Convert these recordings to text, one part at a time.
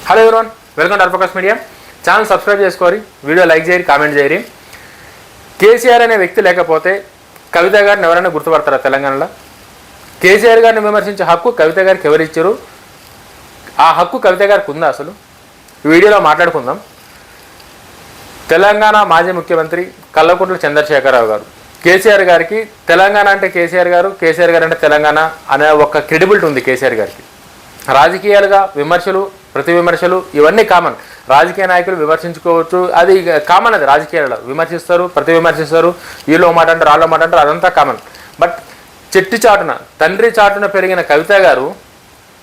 Hello everyone, welcome to అర్పకాస్ media. Channel subscribe చేసుకోరి, video like చేయరి, కామెంట్ చేయరి. కేసీఆర్ అనే వ్యక్తి లేకపోతే కవిత గారిని ఎవరైనా గుర్తుపడతారా తెలంగాణలో? కేసీఆర్ గారిని విమర్శించే హక్కు కవిత గారికి ఎవరు ఇచ్చారు? ఆ హక్కు కవిత గారికి ఉందా? అసలు వీడియోలో మాట్లాడుకుందాం. తెలంగాణ మాజీ ముఖ్యమంత్రి కల్వకుంట్ల చంద్రశేఖరరావు గారు కేసీఆర్ గారికి, తెలంగాణ అంటే కేసీఆర్ గారు, కేసీఆర్ గారు అంటే తెలంగాణ అనే ఒక క్రెడిబిలిటీ ఉంది కేసీఆర్ గారికి. రాజకీయాలుగా విమర్శలు, ప్రతి విమర్శలు ఇవన్నీ కామన్. రాజకీయ నాయకులు విమర్శించుకోవచ్చు, అది కామన్. అది రాజకీయాలలో విమర్శిస్తారు, ప్రతి విమర్శిస్తారు, వీళ్ళు మాట అంటారు, వాళ్ళ మాట అంటారు, అదంతా కామన్. బట్ చెట్టు చాటున, తండ్రి చాటున పెరిగిన కవిత గారు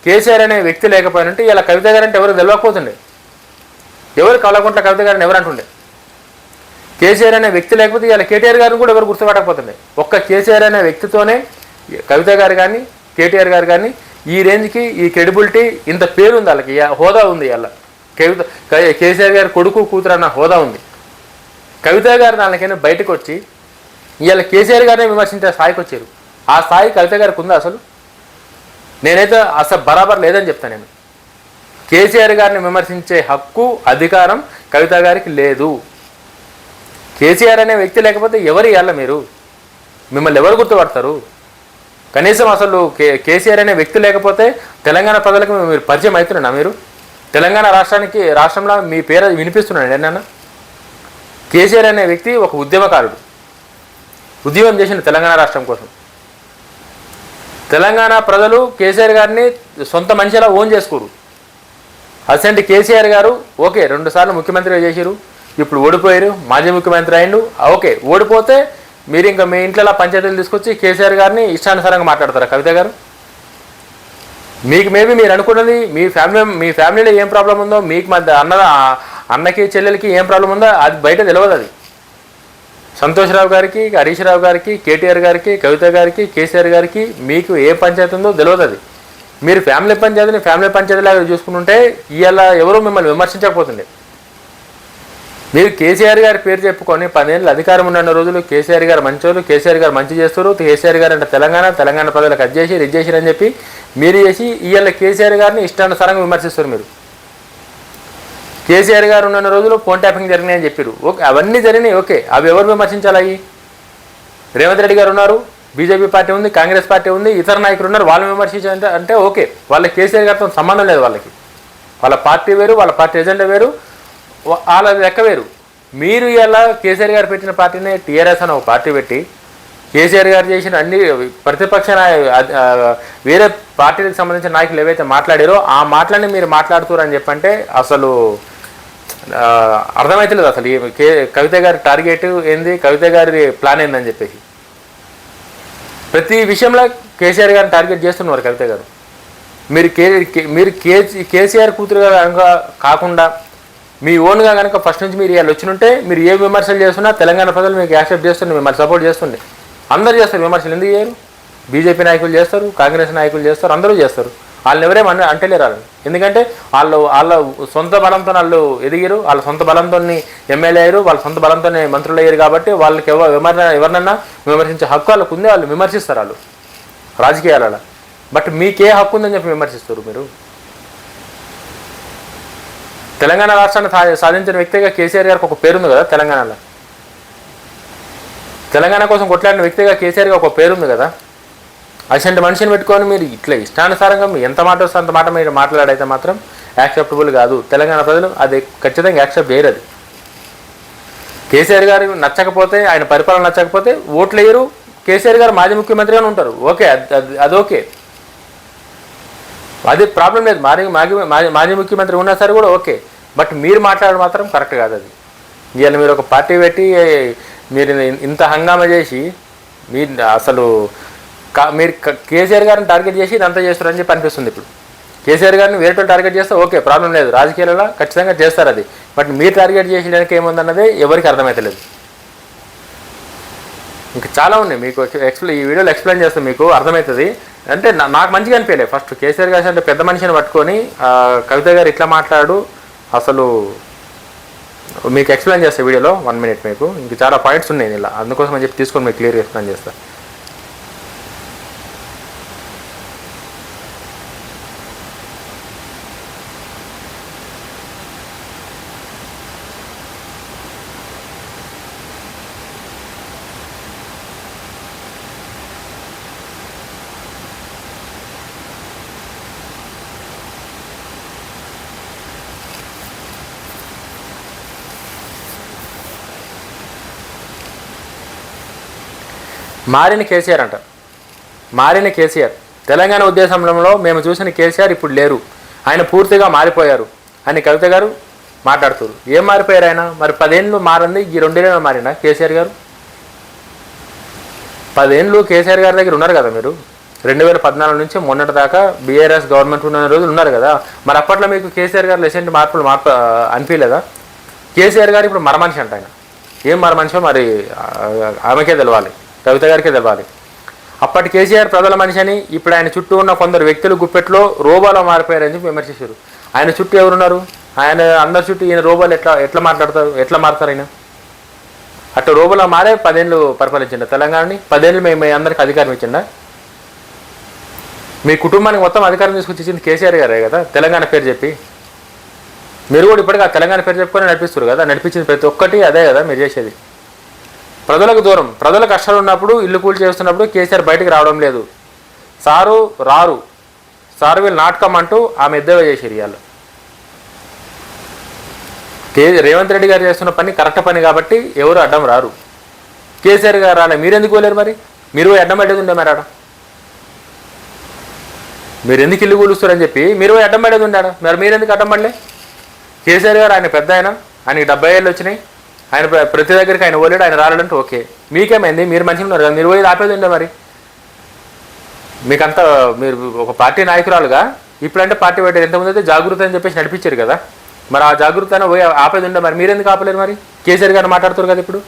కేసీఆర్ అనే వ్యక్తి లేకపోయినంటే ఇలా కవిత గారు అంటే ఎవరు తెలియకపోతుండే, ఎవరు కల్వకుంట్ల కవిత గారిని ఎవరు అంటుండే. కేసీఆర్ అనే వ్యక్తి లేకపోతే ఇలా కేటీఆర్ గారిని కూడా ఎవరు గుర్తుపట్టకపోతుండే. ఒక్క కేసీఆర్ అనే వ్యక్తితోనే కవిత గారు కానీ కేటీఆర్ గారు కానీ ఈ రేంజ్కి, ఈ క్రెడిబిలిటీ, ఇంత పేరు ఉంది వాళ్ళకి, హోదా ఉంది. ఇలా కవిత కేసీఆర్ గారి కొడుకు కూతురు అన్న హోదా ఉంది. కవిత గారు దానికైనా బయటకు వచ్చి ఇవాళ కేసీఆర్ గారిని విమర్శించే స్థాయికి వచ్చారు. ఆ స్థాయి కవిత గారికి ఉందా? అసలు నేనైతే అసలు బరాబర్ లేదని చెప్తాను. నేను కేసీఆర్ గారిని విమర్శించే హక్కు, అధికారం కవిత గారికి లేదు. కేసీఆర్ అనే వ్యక్తి లేకపోతే ఎవరు ఇవ్వాలి? మిమ్మల్ని ఎవరు గుర్తుపడతారు? కనీసం అసలు కేసీఆర్ అనే వ్యక్తి లేకపోతే తెలంగాణ ప్రజలకు మీరు పరిచయం అవుతున్నానా? మీరు తెలంగాణ రాష్ట్రంలో మీ పేరు వినిపిస్తున్నాను ఏమన్నా? కేసీఆర్ అనే వ్యక్తి ఒక ఉద్యమకారుడు, ఉద్యమం చేసిన తెలంగాణ రాష్ట్రం కోసం. తెలంగాణ ప్రజలు కేసీఆర్ గారిని సొంత మనిషిలా ఓన్ చేసుకోరు. అసెంట్ కేసీఆర్ గారు ఓకే 2 సార్లు ముఖ్యమంత్రిగా చేశారు, ఇప్పుడు ఓడిపోయారు, మాజీ ముఖ్యమంత్రి అయిండు. ఓకే, ఓడిపోతే మీరు ఇంకా మీ ఇంట్లో పంచాయతీలు తీసుకొచ్చి కేసీఆర్ గారిని ఇష్టానుసారంగా మాట్లాడతారా కవిత గారు? మీకు మేబీ మీరు అనుకున్నది, మీ ఫ్యామిలీలో ఏం ప్రాబ్లం ఉందో, మీకు మధ్య అన్నకి చెల్లెలకి ఏం ప్రాబ్లం ఉందో అది బయట తెలియదు. అది సంతోష్రావు గారికి, హరీష్ రావు గారికి, కేటీఆర్ గారికి, కవిత గారికి, కేసీఆర్ గారికి మీకు ఏ పంచాయతీ ఉందో తెలియదు. అది మీరు ఫ్యామిలీ పంచాయతీలాగా చూసుకుంటుంటే ఇవాళ ఎవరూ మిమ్మల్ని విమర్శించకపోతుండే. మీరు కేసీఆర్ గారి పేరు చెప్పుకొని 10 ఏళ్ళు అధికారం ఉన్న రోజులు కేసీఆర్ గారు మంచోళ్ళు, కేసీఆర్ గారు మంచి చేస్తారు, కేసీఆర్ గారు అంటే తెలంగాణ ప్రజలకు అది చేసి ఇది చేసిరని చెప్పి మీరు చేసి ఇవాళ కేసీఆర్ గారిని ఇష్టానుసారంగా విమర్శిస్తారు. మీరు కేసీఆర్ గారు ఉన్న రోజులు ఫోన్ ట్యాపింగ్ జరిగినాయని చెప్పారు. ఓకే, అవన్నీ జరిగినాయి. ఓకే, అవి ఎవరు విమర్శించాలి? రేవంత్ రెడ్డి గారు ఉన్నారు, బీజేపీ పార్టీ ఉంది, కాంగ్రెస్ పార్టీ ఉంది, ఇతర నాయకులు ఉన్నారు, వాళ్ళని విమర్శించాలంటే అంటే ఓకే, వాళ్ళ కేసీఆర్ గారితో సంబంధం లేదు. వాళ్ళ పార్టీ వేరు, వాళ్ళ పార్టీ ఎజెండా వేరు, వాళ్ళ లెక్క వేరు. మీరు ఇలా కేసీఆర్ గారు పెట్టిన పార్టీనే టీఆర్ఎస్ అని ఒక పార్టీ పెట్టి కేసీఆర్ గారు చేసిన అన్ని ప్రతిపక్ష వేరే పార్టీలకు సంబంధించిన నాయకులు ఏవైతే మాట్లాడారో ఆ మాటలని మీరు మాట్లాడుతారని చెప్పంటే అసలు అర్థమవుతలేదు. అసలు కవిత గారి టార్గెట్ ఏంది, కవిత గారి ప్లాన్ ఏందని చెప్పేసి ప్రతి విషయంలో కేసీఆర్ గారిని టార్గెట్ చేస్తున్నారు కవిత గారు. మీరు కేసీఆర్ కూతురు కాకుండా మీ ఓన్గా కనుక ఫస్ట్ నుంచి మీరు ఇవాళ వచ్చినుంటే మీరు ఏ విమర్శలు చేస్తున్నా తెలంగాణ ప్రజలు మీకు యాక్సెప్ట్ చేస్తుండే, మిమ్మల్ని సపోర్ట్ చేస్తుండే. అందరూ చేస్తారు విమర్శలు. ఎందుకు చేయరు? బీజేపీ నాయకులు చేస్తారు, కాంగ్రెస్ నాయకులు చేస్తారు, అందరూ చేస్తారు. వాళ్ళని ఎవరేమో అంటలేరు వాళ్ళని. ఎందుకంటే వాళ్ళ సొంత బలంతో వాళ్ళు ఎదిగారు, వాళ్ళ సొంత బలంతో ఎమ్మెల్యే అయ్యారు, వాళ్ళ సొంత బలంతోనే మంత్రులు అయ్యారు. కాబట్టి వాళ్ళకి ఎవరినన్నా విమర్శించే హక్కు వాళ్ళకు ఉంది, వాళ్ళు విమర్శిస్తారు వాళ్ళు రాజకీయాలలో. బట్ మీకే హక్కు ఉందని చెప్పి విమర్శిస్తారు మీరు. తెలంగాణ రాష్ట్రాన్ని సాధించిన వ్యక్తిగా కేసీఆర్ గారికి ఒక పేరుంది కదా తెలంగాణలో. తెలంగాణ కోసం కొట్లాడిన వ్యక్తిగా కేసీఆర్ గారికి ఒక పేరుంది కదా. అసంటి మనిషిని పెట్టుకొని మీరు ఇట్లా ఇష్టానుసారంగా ఎంత మాట వస్తే అంత మాట మీరు మాట్లాడైతే మాత్రం యాక్సెప్టబుల్ కాదు. తెలంగాణ ప్రజలు అది ఖచ్చితంగా యాక్సెప్ట్ చేయరు. అది కేసీఆర్ గారు నచ్చకపోతే, ఆయన పరిపాలన నచ్చకపోతే ఓట్లు వేయరు. కేసీఆర్ గారు మాజీ ముఖ్యమంత్రిగానే ఉంటారు. ఓకే, అది ఓకే, అది ప్రాబ్లం లేదు. మాజీ ముఖ్యమంత్రి ఉన్నా సరే కూడా ఓకే. బట్ మీరు మాట్లాడడం మాత్రం కరెక్ట్ కాదు. అది ఇవాళ మీరు ఒక పార్టీ పెట్టి మీరు ఇంత హంగామా చేసి మీరు అసలు మీరు కేసీఆర్ గారిని టార్గెట్ చేసి ఇదంతా చేస్తారని చెప్పి అనిపిస్తుంది. ఇప్పుడు కేసీఆర్ గారిని వేరే టార్గెట్ చేస్తే ఓకే, ప్రాబ్లం లేదు, రాజకీయాలలో ఖచ్చితంగా చేస్తారు అది. బట్ మీరు టార్గెట్ చేసేదానికి ఏముందన్నది ఎవరికి అర్థమవుతలేదు. ఇంకా చాలా ఉన్నాయి, మీకు ఈ వీడియోలో ఎక్స్ప్లెయిన్ చేస్తే మీకు అర్థమవుతుంది. అంటే నాకు మంచిగా అనిపించలేదు. ఫస్ట్ కేసీఆర్ గారు అంటే పెద్ద మనిషిని పట్టుకొని కవిత గారు ఇట్లా మాట్లాడు, అసలు మీకు ఎక్స్ప్లెయిన్ చేస్తే వీడియోలో 1 minute మీకు ఇంక చాలా పాయింట్స్ ఉన్నాయి ఇలా, అందుకోసం అని చెప్పి తీసుకొని మీకు క్లియర్గా ఎక్స్ప్లెయిన్ చేస్తాను. మారిన కేసీఆర్ అంట, మారిన కేసీఆర్. తెలంగాణ ఉద్దేశంలో మేము చూసిన కేసీఆర్ ఇప్పుడు లేరు, ఆయన పూర్తిగా మారిపోయారు అని కవిత గారు మాట్లాడుతారు. ఏం మారిపోయారు ఆయన? మరి 10 ఏళ్ళు మారింది, ఈ 2 ఏళ్ళు మారినా కేసీఆర్ గారు? 10 ఏళ్ళు కేసీఆర్ గారి దగ్గర ఉన్నారు కదా మీరు. 2014 నుంచి మొన్నటి దాకా బీఆర్ఎస్ గవర్నమెంట్ ఉన్న రోజులు ఉన్నారు కదా. మరి అప్పట్లో మీకు కేసీఆర్ గారు ఎసెంట్ మార్పులు అనిపించలేదా? కేసీఆర్ గారు ఇప్పుడు మరమనిషి అంట. ఆయన ఏం మరమనిషో మరి ఆమెకే తెలవాలి, కవిత గారికే తెలవాలి. అప్పటి కేసీఆర్ ప్రజల మనిషి అని ఇప్పుడు ఆయన చుట్టూ ఉన్న కొందరు వ్యక్తులు గుప్పెట్లో రోబోలో మారిపోయారని చెప్పి విమర్శించారు. ఆయన చుట్టూ ఎవరున్నారు? ఆయన అందరి చుట్టూ ఈయన రోబోలు ఎట్లా మారుతారు ఆయన? అట్లా రోబోలో మారే 10 ఏళ్ళు పరిపాలించిండ తెలంగాణని. 10 ఏళ్ళు మేము అందరికి అధికారం ఇచ్చిండా? మీ కుటుంబానికి మొత్తం అధికారం తీసుకొచ్చి ఇచ్చింది కేసీఆర్ గారే కదా, తెలంగాణ పేరు చెప్పి. మీరు కూడా ఇప్పటికీ ఆ తెలంగాణ పేరు చెప్పుకొని నడిపిస్తారు కదా. నడిపించింది ప్రతి ఒక్కటి అదే కదా మీరు చేసేది. ప్రజలకు దూరం, ప్రజల కష్టాలు ఉన్నప్పుడు ఇల్లు కూల్ చేస్తున్నప్పుడు కేసీఆర్ బయటకు రావడం లేదు. సారు రారు, సారు వీళ్ళు నాటకం అంటూ ఆమె ఎద్దేవా చేసేది. ఇవాళ రేవంత్ రెడ్డి గారు చేస్తున్న పని కరెక్ట్ పని కాబట్టి ఎవరు అడ్డం రారు. కేసీఆర్ గారు రాలే, మీరెందుకు పోలేరు? మరి మీరు అడ్డం పడేది ఉండే మరి ఆడ. మీరు ఎందుకు ఇల్లు కూలుస్తారని చెప్పి మీరు అడ్డం పడేది ఉండాడా? మరి మీరెందుకు అడ్డం పడలే? కేసీఆర్ గారు ఆయన పెద్ద ఆయనకి 70 ఏళ్ళు వచ్చినాయి, ఆయన ప్రతి దగ్గరికి ఆయన పోలేడు, ఆయన రాలేడంటే ఓకే. మీకేమైంది? మీరు మంచిగా ఉన్నారు కదా, మీరు పోయి ఆపేది ఉండే మరి. మీకంతా మీరు ఒక పార్టీ నాయకురాలుగా ఇప్పుడంటే పార్టీ పెట్టారు, ఎంతమంది అయితే జాగృతి అని చెప్పేసి నడిపించారు కదా. మరి ఆ జాగృతి పోయి ఆపేది ఉండే మరి. మీరెందుకు ఆపలేరు మరి? కేసీఆర్ గారు మాట్లాడుతారు కదా ఇప్పుడు.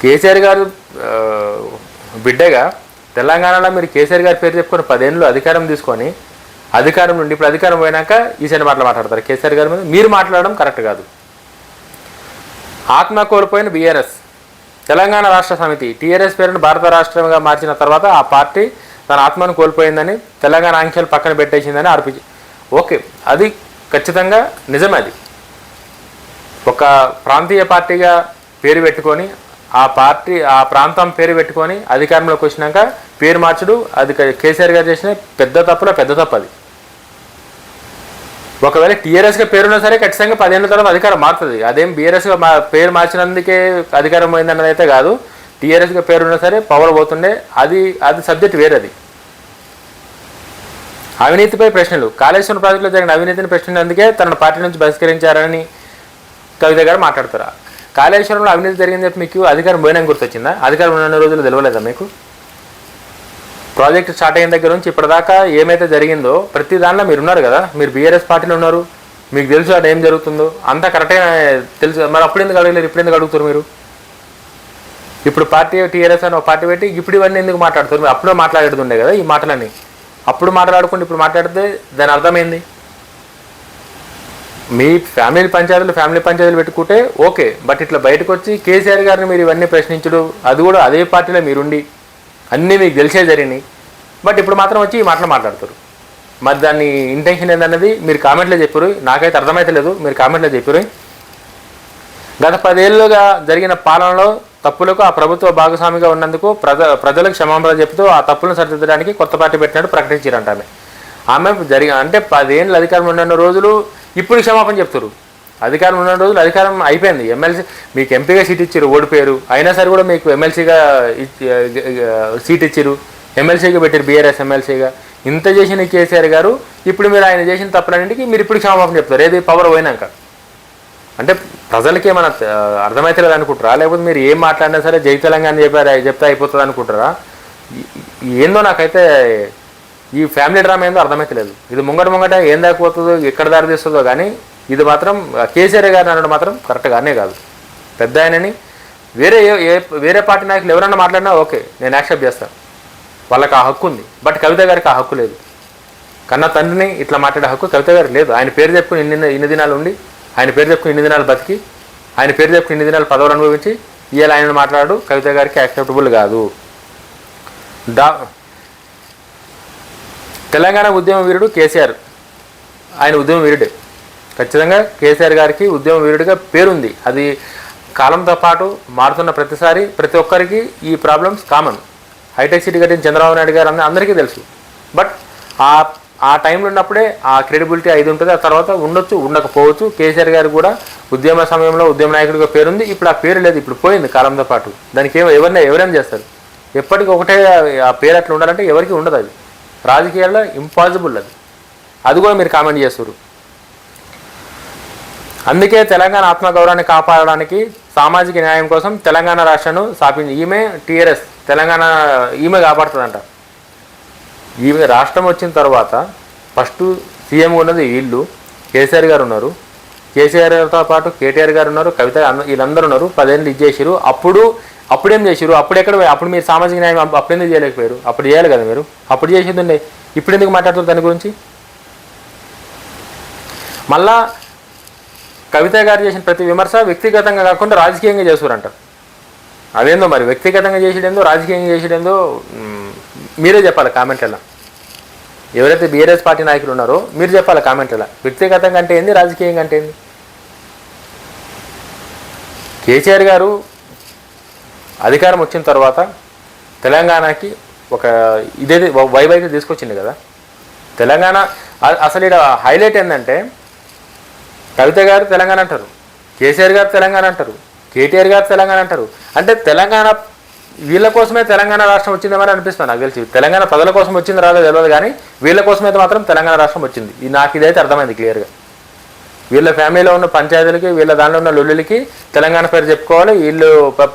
కేసీఆర్ గారు బిడ్డగా తెలంగాణలో మీరు కేసీఆర్ గారి పేరు చెప్పుకొని 10 ఏళ్ళు అధికారం తీసుకొని అధికారం నుండి ఇప్పుడు అధికారం పోయినాక ఈసారి మాట్లాడతారు కేసీఆర్ గారి మీద. మీరు మాట్లాడడం కరెక్ట్ కాదు. ఆత్మ కోల్పోయిన బీఆర్ఎస్ తెలంగాణ రాష్ట్ర సమితి టీఆర్ఎస్ పేరును భారత రాష్ట్రంగా మార్చిన తర్వాత ఆ పార్టీ తన ఆత్మను కోల్పోయిందని, తెలంగాణ ఆంక్షలు పక్కన పెట్టేసిందని ఆర్పించి. ఓకే, అది ఖచ్చితంగా నిజమే. అది ఒక ప్రాంతీయ పార్టీగా పేరు పెట్టుకొని ఆ ప్రాంతం పేరు పెట్టుకొని అధికారంలోకి వచ్చినాక పేరు మార్చడు అది కేసీఆర్ గారు చేసిన పెద్ద తప్పు అది. ఒకవేళ టీఆర్ఎస్గా పేరున్నా సరే ఖచ్చితంగా 10 ఏళ్ళ తర్వాత అధికారం మారుతుంది. అదేం బీఆర్ఎస్గా పేరు మార్చినందుకే అధికారం పోయిందన్నది అయితే కాదు. టీఆర్ఎస్గా పేరున్నా సరే పవర్ పోతుండే. అది సబ్జెక్ట్ వేరేది. అవినీతిపై ప్రశ్నలు. కాళేశ్వరం ప్రాజెక్టులో జరిగిన అవినీతిని ప్రశ్నించేందుకే తన పార్టీ నుంచి బహిష్కరించారని కవిత గారు మాట్లాడతారు. కాళేశ్వరంలో అవినీతి జరిగింది చెప్పి మీకు అధికారం పోయినాక గుర్తొచ్చిందా? అధికారం ఉన్న రోజులు తెలియలేదా మీకు? ప్రాజెక్ట్ స్టార్ట్ అయిన దగ్గర నుంచి ఇప్పటిదాకా ఏమైతే జరిగిందో ప్రతి దానిలో మీరు ఉన్నారు కదా. మీరు బీఆర్ఎస్ పార్టీలో ఉన్నారు, మీకు తెలుసు అక్కడ ఏం జరుగుతుందో అంతా కరెక్ట్గా తెలుసు. మరి అప్పుడు ఎందుకు అడగలేరు, ఇప్పుడు ఎందుకు అడుగుతారు మీరు? ఇప్పుడు పార్టీ టీఆర్ఎస్ అని ఒక పార్టీ పెట్టి ఇప్పుడు ఇవన్నీ ఎందుకు మాట్లాడుతారు? మీరు అప్పుడే మాట్లాడుతుండే కదా ఈ మాటలన్నీ. అప్పుడు మాట్లాడుకుంటే ఇప్పుడు మాట్లాడితే దాని అర్థమైంది. మీ ఫ్యామిలీ పంచాయతీలు పెట్టుకుంటే ఓకే, బట్ ఇట్లా బయటకు వచ్చి కేసీఆర్ గారిని మీరు ఇవన్నీ ప్రశ్నించడు, అది కూడా అదే పార్టీలో మీరుండి అన్నీ మీకు తెలిసే జరిగినాయి. బట్ ఇప్పుడు మాత్రం వచ్చి ఈ మాటలు మాట్లాడుతారు. మరి దాన్ని ఇంటెన్షన్ ఏందన్నది మీరు కామెంట్లో చెప్పారు, నాకైతే అర్థమైతే లేదు. మీరు కామెంట్లో చెప్పారు. గత 10 ఏళ్ళుగా జరిగిన పాలనలో తప్పులకు ఆ ప్రభుత్వ భాగస్వామిగా ఉన్నందుకు ప్రజలకు క్షమాపణ చెబుతూ ఆ తప్పులను సరిదిద్దడానికి కొత్త పార్టీ పెట్టినట్టు ప్రకటించారంట. ఆమె అంటే 10 ఏళ్ళు అధికారం ఉన్న రోజులు ఇప్పుడు క్షమాపణ చెప్తారు. అధికారం ఉన్న రోజులు అధికారం అయిపోయింది. ఎమ్మెల్సీ మీకు ఎంపీగా సీట్ ఇచ్చారు, ఓడిపోయారు. అయినా సరే కూడా మీకు ఎమ్మెల్సీగా సీట్ ఇచ్చారు, ఎమ్మెల్సీగా పెట్టారు, బీఆర్ఎస్ ఎమ్మెల్సీగా. ఇంత చేసిన కేసీఆర్ గారు ఇప్పుడు మీరు ఆయన చేసిన తప్పులన్నింటికి మీరు ఇప్పుడు క్షమాపణ చెప్తారు. ఏది పవర్ పోయినాక. అంటే ప్రజలకి ఏమైనా అర్థమైతే లేదు అనుకుంటారా? లేకపోతే మీరు ఏం మాట్లాడినా సరే జై తెలంగాణ చెప్తే అయిపోతుంది అనుకుంటారా? ఏందో నాకైతే ఈ ఫ్యామిలీ డ్రామా ఏందో అర్థమైతే లేదు. ఇది ముంగట ఏం దాకపోతుందో ఎక్కడ దారి తీస్తుందో కానీ ఇది మాత్రం కేసీఆర్ గారిని అనడం మాత్రం కరెక్ట్గానే కాదు. పెద్ద ఆయనని వేరే పార్టీ నాయకులు ఎవరన్నా మాట్లాడినా ఓకే, నేను యాక్సెప్ట్ చేస్తాను, వాళ్ళకి ఆ హక్కు ఉంది. బట్ కవిత గారికి ఆ హక్కు లేదు. కన్నా తండ్రిని ఇట్లా మాట్లాడే హక్కు కవిత గారికి లేదు. ఆయన పేరు చెప్పుకుని ఇన్ని దినాలు ఉండి, ఆయన పేరు చెప్పుకుని ఇన్ని దినాలు బతికి, ఆయన పేరు చెప్పుకుని ఇన్ని దినాలు పదవులు అనుభవించి ఇవాళ ఆయన మాట్లాడు కవిత గారికి యాక్సెప్టబుల్ కాదు. తెలంగాణ ఉద్యమ వీరుడు కేసీఆర్, ఆయన ఉద్యమ వీరుడే. ఖచ్చితంగా కేసీఆర్ గారికి ఉద్యమ వీరుడిగా పేరుంది. అది కాలంతో పాటు మారుతున్న ప్రతిసారి ప్రతి ఒక్కరికి ఈ ప్రాబ్లమ్స్ కామన్. హైటెక్ సిటీ కట్టిన చంద్రబాబు నాయుడు గారు అందరికీ తెలుసు. బట్ ఆ టైంలో ఉన్నప్పుడే ఆ క్రెడిబిలిటీ అది ఉంటుంది. ఆ తర్వాత ఉండొచ్చు, ఉండకపోవచ్చు. కేసీఆర్ గారు కూడా ఉద్యమ సమయంలో ఉద్యమ నాయకుడిగా పేరుంది. ఇప్పుడు ఆ పేరు లేదు, ఇప్పుడు పోయింది కాలంతో పాటు. దానికి ఎవరైనా చేస్తారు. ఎప్పటికీ ఒకటే ఆ పేరు అట్లా ఉండాలంటే ఎవరికి ఉండదు. అది రాజకీయాల్లో ఇంపాసిబుల్. అది కూడా మీరు కామెంట్ చేస్తారు. అందుకే తెలంగాణ ఆత్మగౌరవాన్ని కాపాడడానికి సామాజిక న్యాయం కోసం తెలంగాణ రాష్ట్రాన్ని స్థాపించి ఈమె టీఆర్ఎస్ తెలంగాణ ఈమె కాపాడుతుందంట. ఈమె రాష్ట్రం వచ్చిన తర్వాత ఫస్ట్ సీఎం ఉన్నది వీళ్ళు, కేసీఆర్ గారు ఉన్నారు, కేసీఆర్తో పాటు కేటీఆర్ గారు ఉన్నారు, కవిత వీళ్ళందరూ ఉన్నారు. 10 ఏళ్ళు ఇచ్చేసారు. అప్పుడేం చేసారు? అప్పుడు మీరు సామాజిక న్యాయం అప్పుడెందుకు చేయలేకపోయారు? అప్పుడు చేయాలి కదా మీరు. అప్పుడు చేసేది ఇప్పుడు ఎందుకు మాట్లాడుతారు దాని గురించి? మళ్ళా కవిత గారు చేసిన ప్రతి విమర్శ వ్యక్తిగతంగా కాకుండా రాజకీయంగా చేస్తారంటారు. అదేందో మరి వ్యక్తిగతంగా చేసేదేందో రాజకీయంగా చేసేదేందో మీరే చెప్పాలి కామెంట్లలో. ఎవరైతే బీఆర్ఎస్ పార్టీ నాయకులు ఉన్నారో మీరు చెప్పాలి కామెంట్లలో. వ్యక్తిగతంగా అంటే ఏంది, రాజకీయంగా అంటే ఏంది? కేసీఆర్ గారు అధికారం వచ్చిన తర్వాత తెలంగాణకి ఒక ఇదేది వైబైతే తీసుకొచ్చింది కదా తెలంగాణ. అసలు ఇక్కడ హైలైట్ ఏంటంటే కవిత గారు తెలంగాణ అంటారు, కేసీఆర్ గారు తెలంగాణ అంటారు, కేటీఆర్ గారు తెలంగాణ అంటారు. అంటే తెలంగాణ వీళ్ళ కోసమే తెలంగాణ రాష్ట్రం వచ్చిందేమని అనిపిస్తుంది నాకు తెలిసి. తెలంగాణ ప్రజల కోసం వచ్చింది రాదో తెలియదు, కానీ వీళ్ళ కోసమైతే మాత్రం తెలంగాణ రాష్ట్రం వచ్చింది. నాకు ఇదైతే అర్థమైంది క్లియర్గా. వీళ్ళ ఫ్యామిలీలో ఉన్న పంచాయతీలకి వీళ్ళ దానిలో ఉన్న లొల్లులకి తెలంగాణ పేరు చెప్పుకోవాలి, వీళ్ళు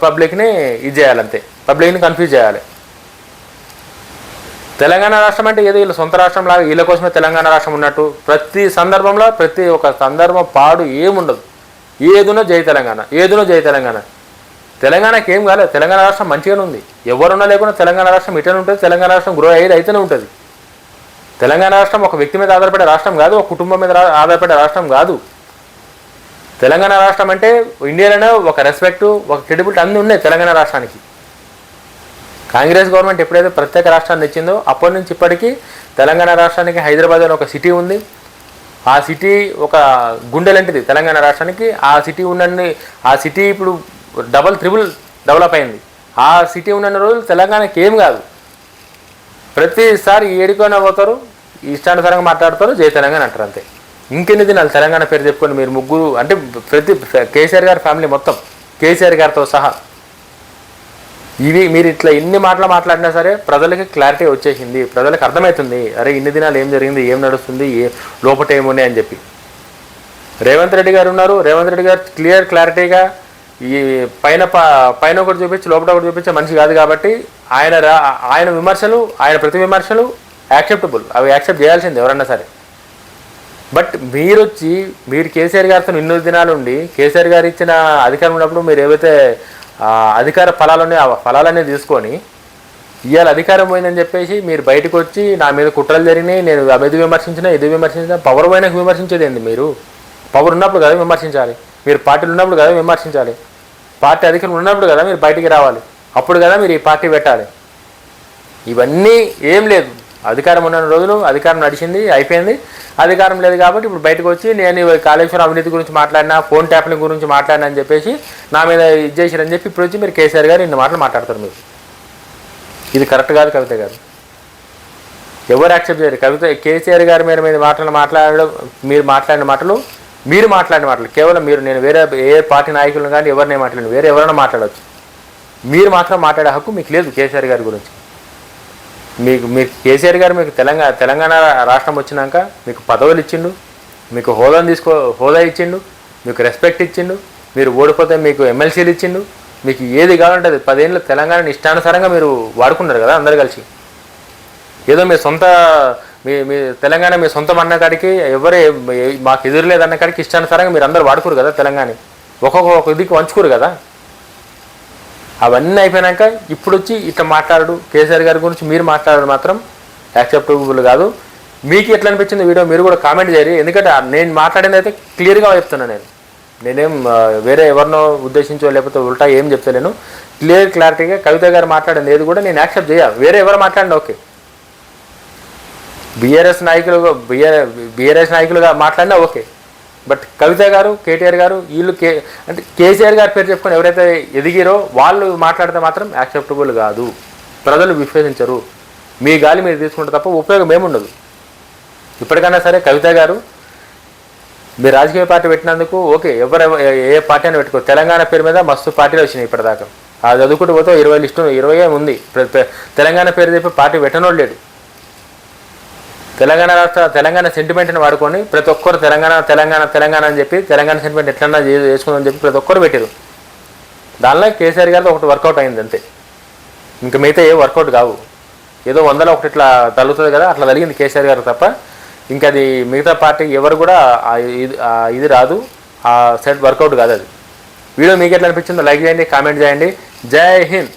పబ్లిక్ని ఇది చేయాలంతే, పబ్లిక్ని కన్ఫ్యూజ్ చేయాలి. తెలంగాణ రాష్ట్రం అంటే ఏదో వీళ్ళ సొంత రాష్ట్రం లాగా వీళ్ళ కోసమే తెలంగాణ రాష్ట్రం ఉన్నట్టు ప్రతి సందర్భంలో ప్రతి ఒక్క సందర్భం పాడు ఏముండదు. ఏదునో జై తెలంగాణ, ఏదునో జై తెలంగాణ. తెలంగాణకి ఏం కాలేదు, తెలంగాణ రాష్ట్రం మంచిగానే ఉంది. ఎవరున్నా లేకుండా తెలంగాణ రాష్ట్రం ఇటనే ఉంటుంది. తెలంగాణ రాష్ట్రం గ్రో అయ్యేది అయితేనే ఉంటుంది. తెలంగాణ రాష్ట్రం ఒక వ్యక్తి మీద ఆధారపడే రాష్ట్రం కాదు, ఒక కుటుంబం మీద ఆధారపడే రాష్ట్రం కాదు. తెలంగాణ రాష్ట్రం అంటే ఇండియాలోనే ఒక రెస్పెక్ట్, ఒక క్రెడిబిలిటీ అన్నీ ఉన్నాయి తెలంగాణ రాష్ట్రానికి. కాంగ్రెస్ గవర్నమెంట్ ఎప్పుడైతే ప్రత్యేక రాష్ట్రాన్ని ఇచ్చిందో అప్పటి నుంచి ఇప్పటికీ తెలంగాణ రాష్ట్రానికి హైదరాబాద్ అని ఒక సిటీ ఉంది. ఆ సిటీ ఒక గుండె లాంటిది తెలంగాణ రాష్ట్రానికి. ఆ సిటీ ఉన్నన్ని ఆ సిటీ ఇప్పుడు డబల్ త్రిబుల్ డెవలప్ అయింది. ఆ సిటీ ఉన్న రోజులు తెలంగాణకి ఏం కాదు. ప్రతిసారి ఏడుకొని పోతారు, ఇష్టానుసారంగా మాట్లాడతారు, జై తెలంగాణ అంటారు అంతే. ఇంకెన్ని దినాలు తెలంగాణ పేరు చెప్పుకొని మీరు ముగ్గురు అంటే ప్రతి కేసీఆర్ గారి ఫ్యామిలీ మొత్తం కేసీఆర్ గారితో సహా ఇవి మీరు ఇట్లా ఎన్ని మాటలు మాట్లాడినా సరే ప్రజలకి క్లారిటీ వచ్చేసింది, ప్రజలకు అర్థమవుతుంది. అరే ఇన్ని దినాలు ఏం జరిగింది, ఏం నడుస్తుంది, లోపట ఏమున్నాయి అని చెప్పి. రేవంత్ రెడ్డి గారు ఉన్నారు. రేవంత్ రెడ్డి గారు క్లారిటీగా ఈ పైన ఒకటి చూపించి లోపల ఒకటి చూపించే మనిషి కాదు. కాబట్టి ఆయన విమర్శలు, ఆయన ప్రతి విమర్శలు యాక్సెప్టబుల్, అవి యాక్సెప్ట్ చేయాల్సింది ఎవరన్నా సరే. బట్ మీరు కేసీఆర్ గారితో ఇన్ని దినాలు ఉండి కేసీఆర్ గారు ఇచ్చిన అధికారం ఉన్నప్పుడు మీరు ఏవైతే అధికార ఫలాలన్నీ ఆ ఫలాలన్నీ తీసుకొని ఇవాళ అధికారం పోయిందని చెప్పేసి మీరు బయటకు వచ్చి నా మీద కుట్రలు జరిగినాయి, నేను ఇది విమర్శించిన పవర్ పోయినాక విమర్శించేది ఏంది? మీరు పవర్ ఉన్నప్పుడు కదా విమర్శించాలి, మీరు పార్టీలు ఉన్నప్పుడు కదా విమర్శించాలి, పార్టీ అధికారం ఉన్నప్పుడు కదా మీరు బయటికి రావాలి, అప్పుడు కదా మీరు ఈ పార్టీ పెట్టాలి. ఇవన్నీ ఏం లేదు. అధికారం ఉన్న రోజులు అధికారం నడిచింది, అయిపోయింది. అధికారం లేదు కాబట్టి ఇప్పుడు బయటకు వచ్చి నేను కాళేశ్వరం అవినీతి గురించి మాట్లాడినా, ఫోన్ ట్యాపింగ్ గురించి మాట్లాడినా అని చెప్పేసి నా మీద ఇది చేశారని చెప్పి ఇప్పుడు వచ్చి మీరు కేసీఆర్ గారు ఇన్ని మాటలు మాట్లాడతారు. మీరు ఇది కరెక్ట్ కాదు కవిత గారు. ఎవరు యాక్సెప్ట్ చేయరు. కేసీఆర్ గారి మీద మీరు మాట్లాడిన మాటలు కేవలం నేను వేరే ఏ పార్టీ నాయకులను కానీ ఎవరినే మాట్లాడిన వేరే ఎవరైనా మాట్లాడవచ్చు. మీరు మాత్రం మాట్లాడే హక్కు మీకు లేదు కేసీఆర్ గారి గురించి. మీకు కేసీఆర్ గారు మీకు తెలంగాణ రాష్ట్రం వచ్చినాక మీకు పదవులు ఇచ్చిండు, మీకు హోదా ఇచ్చిండు, మీకు రెస్పెక్ట్ ఇచ్చిండు. మీరు ఓడిపోతే మీకు ఎమ్మెల్సీలు ఇచ్చిండు. మీకు ఏది కావాలంటే 10 ఏళ్ళు తెలంగాణని ఇష్టానుసారంగా మీరు వాడుకున్నారు కదా అందరు కలిసి. ఏదో మీ సొంత మీ తెలంగాణ మీ సొంతం అన్న కాడికి ఎవరే మాకు ఎదురులేదన్న కాడికి ఇష్టానుసారంగా మీరు అందరూ వాడుకోరు కదా తెలంగాణ. ఒక్కొక్క దిక్కు వంచుకోరు కదా. అవన్నీ అయిపోయినాక ఇప్పుడు వచ్చి ఇట్లా మాట్లాడు కేసీఆర్ గారి గురించి మీరు మాట్లాడడం మాత్రం యాక్సెప్టబుల్ కాదు. మీకు ఎట్లా అనిపించింది వీడియో మీరు కూడా కామెంట్ చేయరు. ఎందుకంటే నేను మాట్లాడింది అయితే క్లియర్గా చెప్తున్నాను. నేనేం వేరే ఎవరినో ఉద్దేశించో లేకపోతే ఉల్టా ఏం చెప్తలేను. క్లారిటీగా కవిత గారు మాట్లాడింది ఏది కూడా నేను యాక్సెప్ట్ చేయాలి. వేరే ఎవరు మాట్లాడినా ఓకే, బీఆర్ఎస్ నాయకులుగా మాట్లాడినా ఓకే. బట్ కవిత గారు, కేటీఆర్ గారు వీళ్ళు అంటే కేసీఆర్ గారి పేరు చెప్పుకొని ఎవరైతే ఎదిగిరో వాళ్ళు మాట్లాడితే మాత్రం యాక్సెప్టబుల్ కాదు. ప్రజలు విశ్వసించరు. మీ గాలి మీరు తీసుకుంటే తప్ప ఉపయోగం ఏముండదు. ఇప్పటికైనా సరే కవిత గారు మీరు రాజకీయ పార్టీ పెట్టినందుకు ఓకే, ఏ పార్టీ అయినా పెట్టుకో. తెలంగాణ పేరు మీద మస్తు పార్టీలు వచ్చినాయి ఇప్పటిదాకా. ఆ చదువుకుంటూ పోతే 20 లిస్టు 20 ఉంది. తెలంగాణ పేరు చెప్పి పార్టీ పెట్టనోడు లేడు. తెలంగాణ సెంటిమెంట్ని వాడుకొని ప్రతి ఒక్కరు తెలంగాణ అని చెప్పి తెలంగాణ సెంటిమెంట్ ఎట్లన్నా చేసుకుందని చెప్పి ప్రతి ఒక్కరు పెట్టారు. దానిలో కేసీఆర్ గారితో ఒకటి వర్కౌట్ అయింది అంతే. ఇంకా మిగతా ఏ వర్కౌట్ కావు. ఏదో 100లో ఒకటి ఇట్లా తగులుతుంది కదా, అట్లా జరిగింది కేసీఆర్ గారు తప్ప ఇంకా అది మిగతా పార్టీ ఎవరు కూడా ఇది రాదు, ఆ సెట్ వర్కౌట్ కాదు అది. వీడియో మీకు ఎట్లా అనిపించిందో లైక్ చేయండి, కామెంట్ చేయండి. జై హింద్.